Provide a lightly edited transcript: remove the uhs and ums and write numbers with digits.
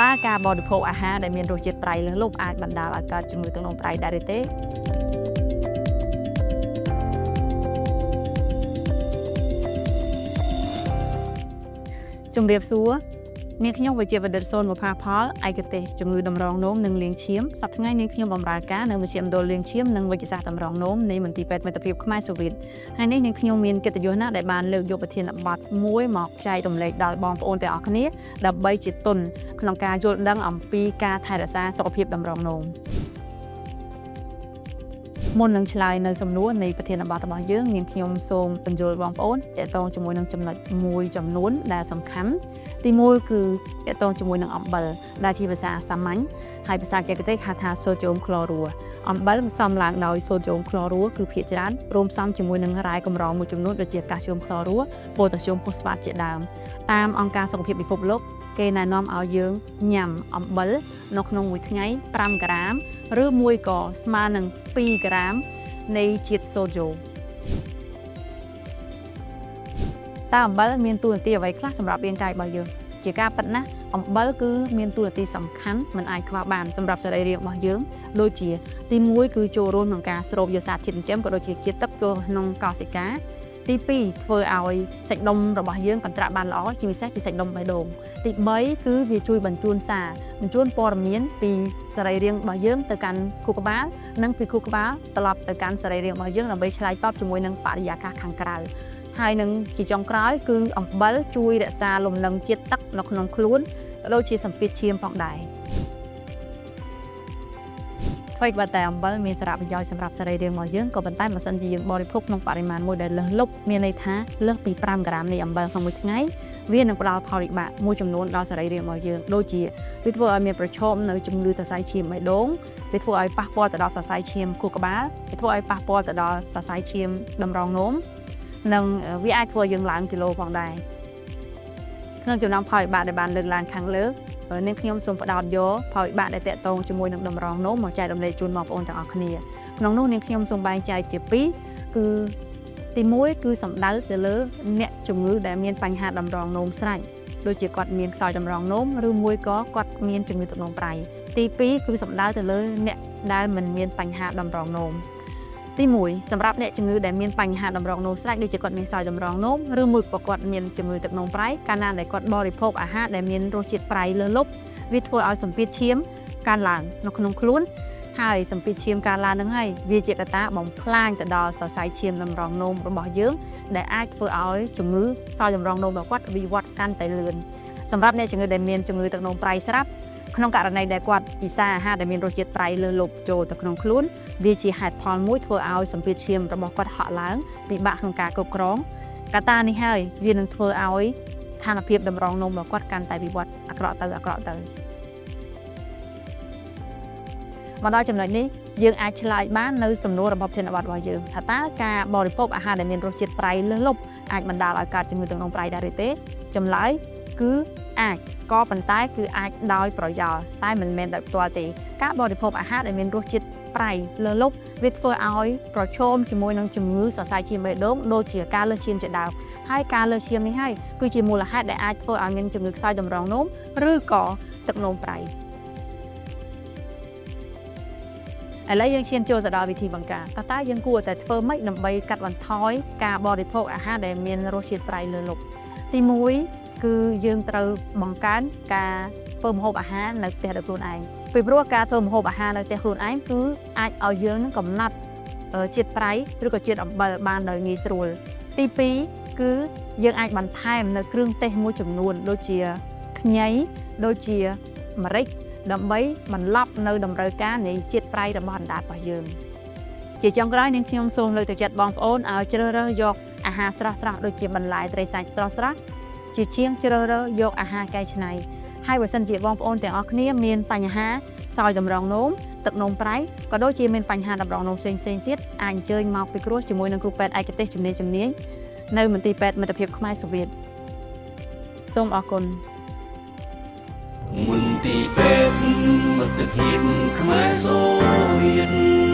តើការបរិភោគអាហារដែលមានរសជាតិប្រៃលើសលប់អាចបណ្ដាលឲ្យកើតជំងឺទឹកនោមប្រៃដែរឬទេជំរាបសួរនាងខ្ញុំវិជ្ជាបណ្ឌិតសូនបុប្ផាផលឯកទេសជំងឺតម្រងនោមនិងលាងឈាមសប្តាហ៍ថ្ងៃនាងខ្ញុំបម្រើការនៅមជ្ឈមណ្ឌលលាងឈាមនិងវិទ្យាសាស្ត្រតម្រងនោមនៃមន្ទីរពេទ្យមិត្តភាពខ្មែរសូវៀតហើយនេះនាងខ្ញុំមានកិត្តិយសណាស់ដែលបានលើកយកប្រធានបទមួយមកចែករំលែកដល់បងប្អូនទាំងអស់គ្នាដើម្បីជាទុនក្នុងការយល់ដឹងអំពីការថែរក្សាសុខភាពតម្រងនោមមុននឹងឆ្លើយនៅសំណួរនៃប្រធានបទរបស់យើងនាងខ្ញុំសូមបញ្យល់បងប្អូនទាក់ទងជាមួយនឹងចំណុចមួយចំនួនដែលសំខាន់ទី1គឺទាក់ទងជាមួយនឹងអំបិលដែលជាភាសាសាមញ្ញហើយភាសាបច្ចេកទេសហៅថាសូដ្យូមក្លរូអំបិលផ្សំឡើងដោយសូដ្យូមក្លរូគឺភាគច្រើនរួមផ្សំជាមួយនឹងរ៉ែកម្រមួយចំនួនដូចជាកាល់ស្យូមក្លរូប៉ូតាស្យូមផូស្វាតជាដើមតាមអង្គការសុខភាពពិភពលោកគេណែនាំឲ្យយើងញ៉ាំអំបិលនៅក្នុងមួយថ្ងៃ5ក្រាមឬមួយក៏ស្មើនឹង2ក្រាមនៃជាតិសូដ្យូមតើអំបិលមានតួនាទីអ្វីខ្លះសម្រាប់រាងកាយរបស់យើងជាការពិតណាស់អំបិលគឺមានតួនាទីសំខាន់មិនអាចខ្វះបានសម្រាប់សរីរាង្គរបស់យើងដូចជាទី1គឺចូលរួមក្នុងការស្រូបយកសារធាតុចិញ្ចឹមក៏ដូចជាជាតិទឹកចូលក្នុងកោសិកាទី2ធ្វើឲ្យសាច់ដុំរបស់យើងកន្ត្រាក់បានល្អជាពិសេសគឺសាច់ដុំបេះដូងទី3គឺវាជួយបញ្ជូនសារបញ្ជូនព័ត៌មានពីសរីរាង្គរបស់យើងទៅកាន់ខួរក្បាលនិងពីខួរក្បាលត្រឡប់ទៅកាន់សរីរាង្គរបស់យើងដើម្បីឆ្លើយតបជាមួយនឹងបរិយាកាសខាងក្រៅហើយនឹងជាចុងក្រោយគឺអំបិលជួយរក្សាលំនឹងជាតិទឹកនៅក្នុងខ្លួនដូចជាសម្ពាធឈាមផងដែរអ្វីក៏តែអំបិលមានសារៈប្រយោជន៍សម្រាប់សរីរាង្គរបស់យើងក៏ប៉ុន្តែបើសិនជាយើងបរិភោគក្នុងបរិមាណមួយដែលលើសលប់មានន័យថាលើសពី5ក្រាមនៃអំបិលក្នុងមួយថ្ងៃវានឹងផ្ដល់ផលវិបាកមួយចំនួនដល់សរីរាង្គរបស់យើងដូចជាវាធ្វើឲ្យមានប្រឈមនៅជំងឺសរសៃឈាមបេះដូងវាធ្វើឲ្យប៉ះពាល់ទៅដល់សរសៃឈាមខួរក្បាលវាធ្វើឲ្យប៉ះពាល់ទៅដល់សរសៃឈាមតម្រងនោមនិងវាអាចធ្វើឲ្យយើងឡើងគីឡូផងដែរក្នុងចំណោមផលវិបាកដែលបានលើកឡើងខាងលើនាងខ្ញុំសូមផ្ដោតយកផលវិបាកដែលតាក់ទងជាមួយនឹងតម្រងនោមមកចែករំលែកជូនបងប្អូនទាំងអស់គ្នាក្នុងនោះនាងខ្ញុំសូមបែងចែកជា2គឺទី1គឺសំដៅទៅលើអ្នកជំងឺដែលមានបញ្ហាតម្រងនោមស្រាច់ដូចជាគាត់មានខ្សោយតម្រងនោមឬមួយក៏គាត់មានជំងឺទឹកនោមប្រៃទី2គឺសំដៅទៅលើអ្នកដែលមិនមានបញ្ហាតម្រងនោមទី1សម្រាប់អ្នកជំងឺដែលមានបញ្ហាតម្រងនោមស្រាច់ដូចជាគាត់មានខ្សោយតម្រងនោមឬមួយក៏គាត់មានជំងឺទឹកនោមប្រៃកាលណាដែលគាត់បរិភោគអាហារដែលមានរសជាតិប្រៃលើសលប់វាធ្វើឲ្យសម្ពាធឈាមកើនឡើងនៅក្នុងខ្លួនហើយសម្ពាធឈាមកើនឡើងនឹងហើយវាជាកត្តាបំផ្លាញទៅដល់សរសៃឈាមតម្រងនោមរបស់យើងដែលអាចធ្វើឲ្យជំងឺខ្សោយតម្រងនោមរបស់គាត់វិវត្តកាន់តែលឿនសម្រាប់អ្នកជំងឺដែលមានជំងឺទឹកនោមប្រៃស្រាប់ក្នុងករណីដែលគាត់ពិសាអាហារដែលមានរសជាតិប្រៃលើសលប់ចូលទៅក្នុងខ្លួនវាជាហេតុផលមួយធ្វើឲ្យសម្ពាធឈាមរបស់គាត់ហក់ឡើងពិបាកក្នុងការគ្រប់គ្រងកត្តានេះហើយវានឹងធ្វើឲ្យស្ថានភាពតម្រងនោមរបស់គាត់កាន់តែវិវត្តអាក្រក់ទៅមកដល់ចំណុចនេះយើងអាចឆ្លើយបាននៅសំណួររបស់ប្រធានបទរបស់យើងថាតើការបរិភោគអាហារដែលមានរសជាតិប្រៃលើសលប់អាចបណ្ដាលឲ្យកើតជំងឺទឹកនោមប្រៃដែរឬទេចម្លើយគឺអាចក៏ប៉ុន្តែគឺអាចដោយប្រយោលតែមិនមែនដោយផ្ទាល់ទេការបរិភោគអាហារដែលមានរសជាតិប្រៃលើសលប់វាធ្វើឲ្យប្រឈមជាមួយនឹងជំងឺសរសៃឈាមបេះដូងដូចជាការលើសឈាមជាដើមហើយការលើសឈាមនេះហើយគឺជាមូលហេតុដែលអាចធ្វើឲ្យមានជំងឺខ្សោយតម្រងនោមឬក៏ទឹកនោមប្រៃឥឡូវយើងឈានចូលទៅដល់វិធីបង្ការតើយើងគួរតែធ្វើម៉េចដើម្បីកាត់បន្ថយការបរិភោគអាហារដែលមានរសជាតិប្រៃលើសលប់ទី1គឺយើងត្រូវបង្កើនការធ្វើម្ហូបអាហារនៅផ្ទះដោយខ្លួនឯងពីព្រោះការធ្វើម្ហូបអាហារនៅផ្ទះខ្លួនឯងគឺអាចឲ្យយើងនឹងកំណត់ជាតិប្រៃឬក៏ជាតិអំបិលបានដោយងាយស្រួលទី2គឺយើងអាចបន្ថែមនៅគ្រឿងទេសមួយចំនួនដូចជាខ្ញីដូចជាម្រេចដើម្បីបន្លប់នៅតម្រូវការនៃជាតិប្រៃរបស់អណ្ដាតរបស់យើងជាចុងក្រោយនាងខ្ញុំសូមលើកទឹកចិត្តបងប្អូនឲ្យជ្រើសរើសយកអាហារស្រស់ៗដូចជាបន្លែត្រីសាច់ស្រស់ៗជាជាងជ្រើសរើសយកអាហារកែច្នៃហើយបើសិនជាបងប្អូនទាំងអស់គ្នាមានបញ្ហាខ្សោយតម្រងនោមទឹកនោមប្រៃក៏ដូចជាមានបញ្ហាតម្រងនោមផ្សេងៗទៀតអាចអញ្ជើញមកពិគ្រោះជាមួយនឹងគ្រូពេទ្យឯកទេសជំនាញនៅមន្ទីរពេទ្យមិត្តភាពខ្មែរសូវៀតសូមអរគុណមន្ទីរពេទ្យមិត្តភាពខ្មែរសូវៀត